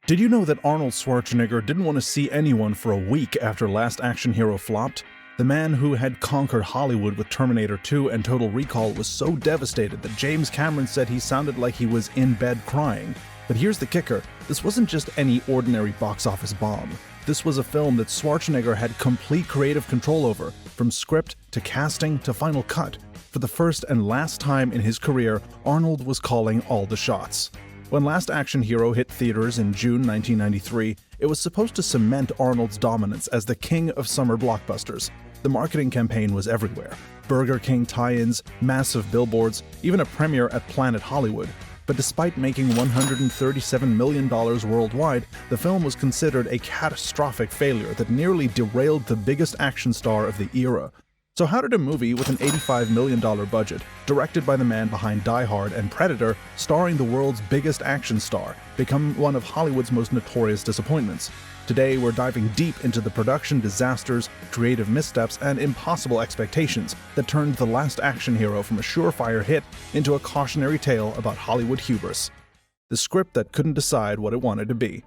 Did you know that Arnold Schwarzenegger didn't want to see anyone for a week after Last Action Hero flopped? The man who had conquered Hollywood with Terminator 2 and Total Recall was so devastated that James Cameron said he sounded like he was in bed crying. But here's the kicker, this wasn't just any ordinary box office bomb. This was a film that Schwarzenegger had complete creative control over, from script to casting to final cut. For the first and last time in his career, Arnold was calling all the shots. When Last Action Hero hit theaters in June 1993, it was supposed to cement Arnold's dominance as the king of summer blockbusters. The marketing campaign was everywhere. Burger King tie-ins, massive billboards, even a premiere at Planet Hollywood. But despite making $137 million worldwide, the film was considered a catastrophic failure that nearly derailed the biggest action star of the era. So how did a movie with an $85 million budget, directed by the man behind Die Hard and Predator, starring the world's biggest action star, become one of Hollywood's most notorious disappointments? Today, we're diving deep into the production disasters, creative missteps, and impossible expectations that turned The Last Action Hero from a surefire hit into a cautionary tale about Hollywood hubris. The script that couldn't decide what it wanted to be.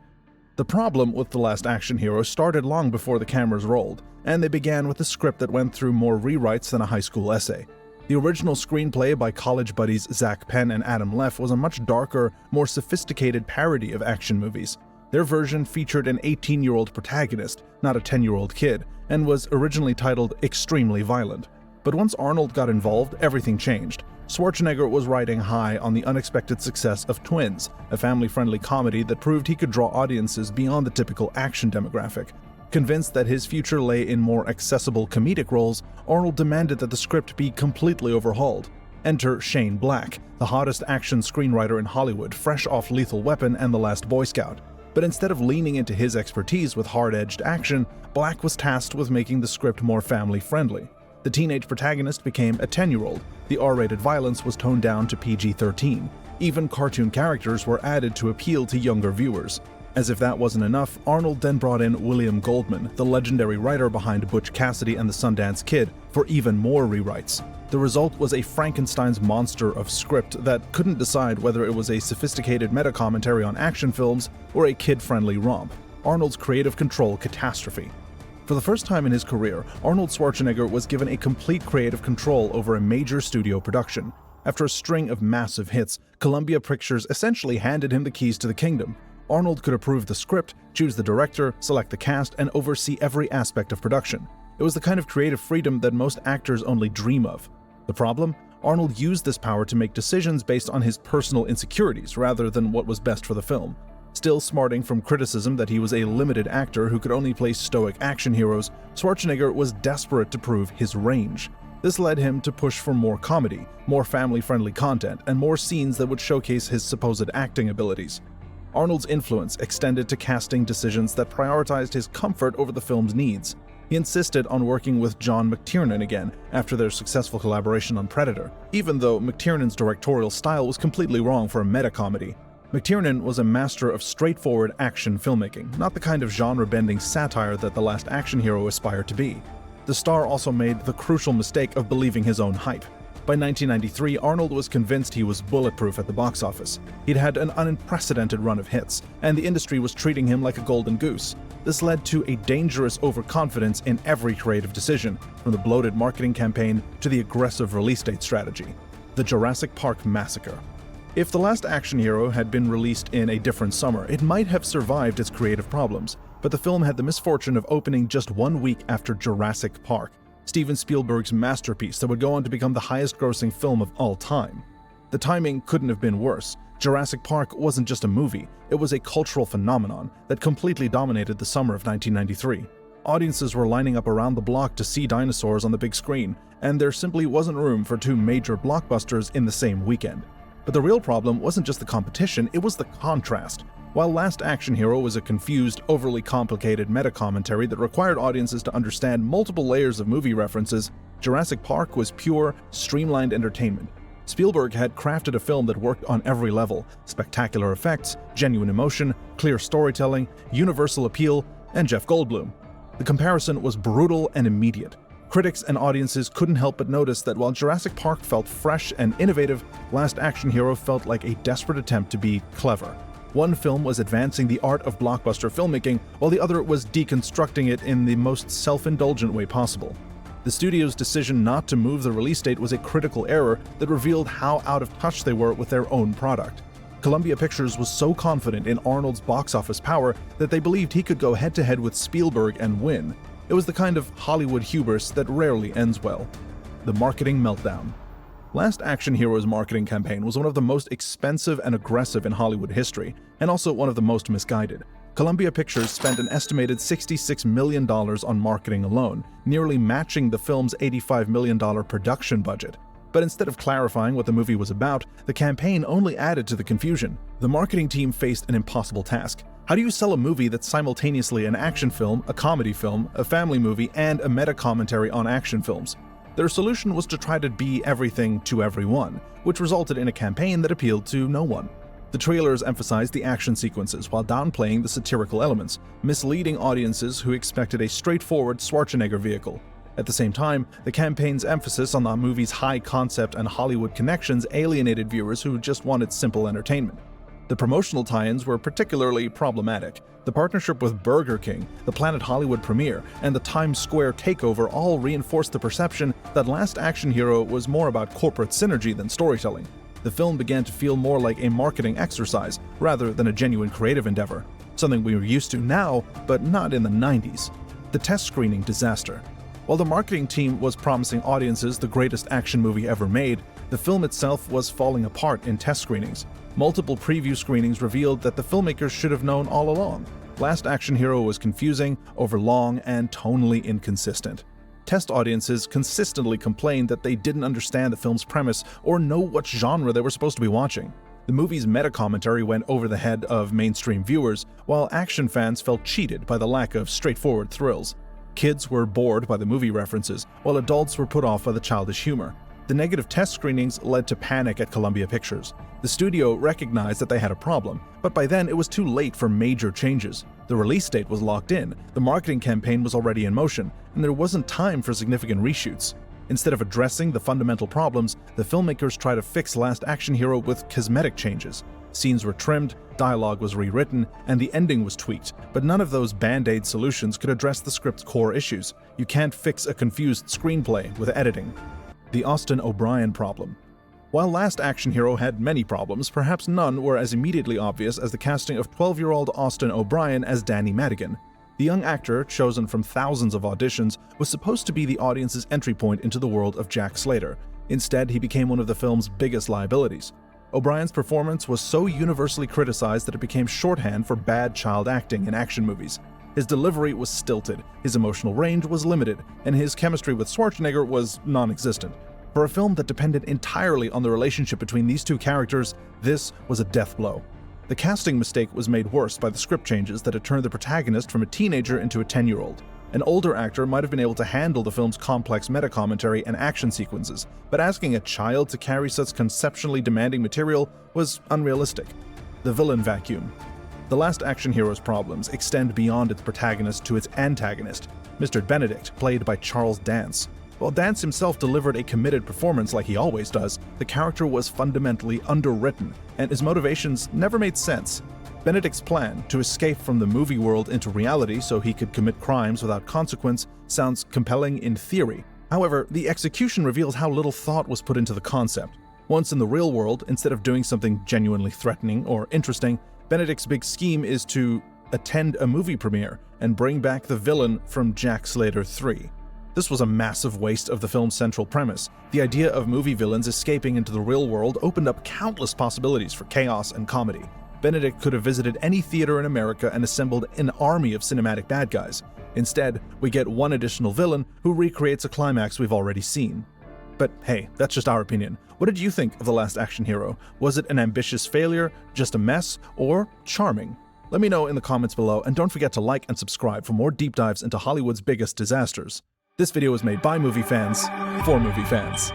The problem with The Last Action Hero started long before the cameras rolled, and they began with a script that went through more rewrites than a high school essay. The original screenplay by college buddies Zach Penn and Adam Leff was a much darker, more sophisticated parody of action movies. Their version featured an 18-year-old protagonist, not a 10-year-old kid, and was originally titled Extremely Violent. But once Arnold got involved, everything changed. Schwarzenegger was riding high on the unexpected success of Twins, a family-friendly comedy that proved he could draw audiences beyond the typical action demographic. Convinced that his future lay in more accessible comedic roles, Arnold demanded that the script be completely overhauled. Enter Shane Black, the hottest action screenwriter in Hollywood, fresh off Lethal Weapon and The Last Boy Scout. But instead of leaning into his expertise with hard-edged action, Black was tasked with making the script more family-friendly. The teenage protagonist became a 10-year-old, the R-rated violence was toned down to PG-13. Even cartoon characters were added to appeal to younger viewers. As if that wasn't enough, Arnold then brought in William Goldman, the legendary writer behind Butch Cassidy and the Sundance Kid, for even more rewrites. The result was a Frankenstein's monster of script that couldn't decide whether it was a sophisticated meta-commentary on action films or a kid-friendly romp. Arnold's creative control catastrophe. For the first time in his career, Arnold Schwarzenegger was given a complete creative control over a major studio production. After a string of massive hits, Columbia Pictures essentially handed him the keys to the kingdom. Arnold could approve the script, choose the director, select the cast, and oversee every aspect of production. It was the kind of creative freedom that most actors only dream of. The problem? Arnold used this power to make decisions based on his personal insecurities rather than what was best for the film. Still smarting from criticism that he was a limited actor who could only play stoic action heroes, Schwarzenegger was desperate to prove his range. This led him to push for more comedy, more family-friendly content, and more scenes that would showcase his supposed acting abilities. Arnold's influence extended to casting decisions that prioritized his comfort over the film's needs. He insisted on working with John McTiernan again after their successful collaboration on Predator, even though McTiernan's directorial style was completely wrong for a meta-comedy. McTiernan was a master of straightforward action filmmaking, not the kind of genre-bending satire that The Last Action Hero aspired to be. The star also made the crucial mistake of believing his own hype. By 1993, Arnold was convinced he was bulletproof at the box office. He'd had an unprecedented run of hits, and the industry was treating him like a golden goose. This led to a dangerous overconfidence in every creative decision, from the bloated marketing campaign to the aggressive release date strategy. The Jurassic Park Massacre. If The Last Action Hero had been released in a different summer, it might have survived its creative problems, but the film had the misfortune of opening just 1 week after Jurassic Park, Steven Spielberg's masterpiece that would go on to become the highest-grossing film of all time. The timing couldn't have been worse. Jurassic Park wasn't just a movie, it was a cultural phenomenon that completely dominated the summer of 1993. Audiences were lining up around the block to see dinosaurs on the big screen, and there simply wasn't room for two major blockbusters in the same weekend. But the real problem wasn't just the competition, it was the contrast. While Last Action Hero was a confused, overly complicated meta-commentary that required audiences to understand multiple layers of movie references, Jurassic Park was pure, streamlined entertainment. Spielberg had crafted a film that worked on every level: spectacular effects, genuine emotion, clear storytelling, universal appeal, and Jeff Goldblum. The comparison was brutal and immediate. Critics and audiences couldn't help but notice that while Jurassic Park felt fresh and innovative, Last Action Hero felt like a desperate attempt to be clever. One film was advancing the art of blockbuster filmmaking, while the other was deconstructing it in the most self-indulgent way possible. The studio's decision not to move the release date was a critical error that revealed how out of touch they were with their own product. Columbia Pictures was so confident in Arnold's box office power that they believed he could go head-to-head with Spielberg and win. It was the kind of Hollywood hubris that rarely ends well. The marketing meltdown. Last Action Hero's marketing campaign was one of the most expensive and aggressive in Hollywood history, and also one of the most misguided. Columbia Pictures spent an estimated $66 million on marketing alone, nearly matching the film's $85 million production budget. But instead of clarifying what the movie was about, the campaign only added to the confusion. The marketing team faced an impossible task. How do you sell a movie that's simultaneously an action film, a comedy film, a family movie, and a meta-commentary on action films? Their solution was to try to be everything to everyone, which resulted in a campaign that appealed to no one. The trailers emphasized the action sequences while downplaying the satirical elements, misleading audiences who expected a straightforward Schwarzenegger vehicle. At the same time, the campaign's emphasis on the movie's high concept and Hollywood connections alienated viewers who just wanted simple entertainment. The promotional tie-ins were particularly problematic. The partnership with Burger King, the Planet Hollywood premiere, and the Times Square takeover all reinforced the perception that Last Action Hero was more about corporate synergy than storytelling. The film began to feel more like a marketing exercise rather than a genuine creative endeavor, something we were used to now, but not in the 90s. The test screening disaster. While the marketing team was promising audiences the greatest action movie ever made, the film itself was falling apart in test screenings. Multiple preview screenings revealed that the filmmakers should have known all along. Last Action Hero was confusing, overlong, and tonally inconsistent. Test audiences consistently complained that they didn't understand the film's premise or know what genre they were supposed to be watching. The movie's meta-commentary went over the head of mainstream viewers, while action fans felt cheated by the lack of straightforward thrills. Kids were bored by the movie references, while adults were put off by the childish humor. The negative test screenings led to panic at Columbia Pictures. The studio recognized that they had a problem, but by then it was too late for major changes. The release date was locked in, the marketing campaign was already in motion, and there wasn't time for significant reshoots. Instead of addressing the fundamental problems, the filmmakers tried to fix Last Action Hero with cosmetic changes. Scenes were trimmed, dialogue was rewritten, and the ending was tweaked, but none of those band-aid solutions could address the script's core issues. You can't fix a confused screenplay with editing. The Austin O'Brien problem. While Last Action Hero had many problems, perhaps none were as immediately obvious as the casting of 12-year-old Austin O'Brien as Danny Madigan. The young actor, chosen from thousands of auditions, was supposed to be the audience's entry point into the world of Jack Slater. Instead, he became one of the film's biggest liabilities. O'Brien's performance was so universally criticized that it became shorthand for bad child acting in action movies. His delivery was stilted, his emotional range was limited, and his chemistry with Schwarzenegger was non-existent. For a film that depended entirely on the relationship between these two characters, this was a death blow. The casting mistake was made worse by the script changes that had turned the protagonist from a teenager into a 10-year-old. An older actor might have been able to handle the film's complex meta-commentary and action sequences, but asking a child to carry such conceptually demanding material was unrealistic. The villain vacuum. The Last Action Hero's problems extend beyond its protagonist to its antagonist, Mr. Benedict, played by Charles Dance. While Dance himself delivered a committed performance like he always does, the character was fundamentally underwritten, and his motivations never made sense. Benedict's plan to escape from the movie world into reality so he could commit crimes without consequence sounds compelling in theory. However, the execution reveals how little thought was put into the concept. Once in the real world, instead of doing something genuinely threatening or interesting, Benedict's big scheme is to attend a movie premiere and bring back the villain from Jack Slater 3. This was a massive waste of the film's central premise. The idea of movie villains escaping into the real world opened up countless possibilities for chaos and comedy. Benedict could have visited any theater in America and assembled an army of cinematic bad guys. Instead, we get one additional villain who recreates a climax we've already seen. But hey, that's just our opinion. What did you think of The Last Action Hero? Was it an ambitious failure, just a mess, or charming? Let me know in the comments below, and don't forget to like and subscribe for more deep dives into Hollywood's biggest disasters. This video was made by movie fans, for movie fans.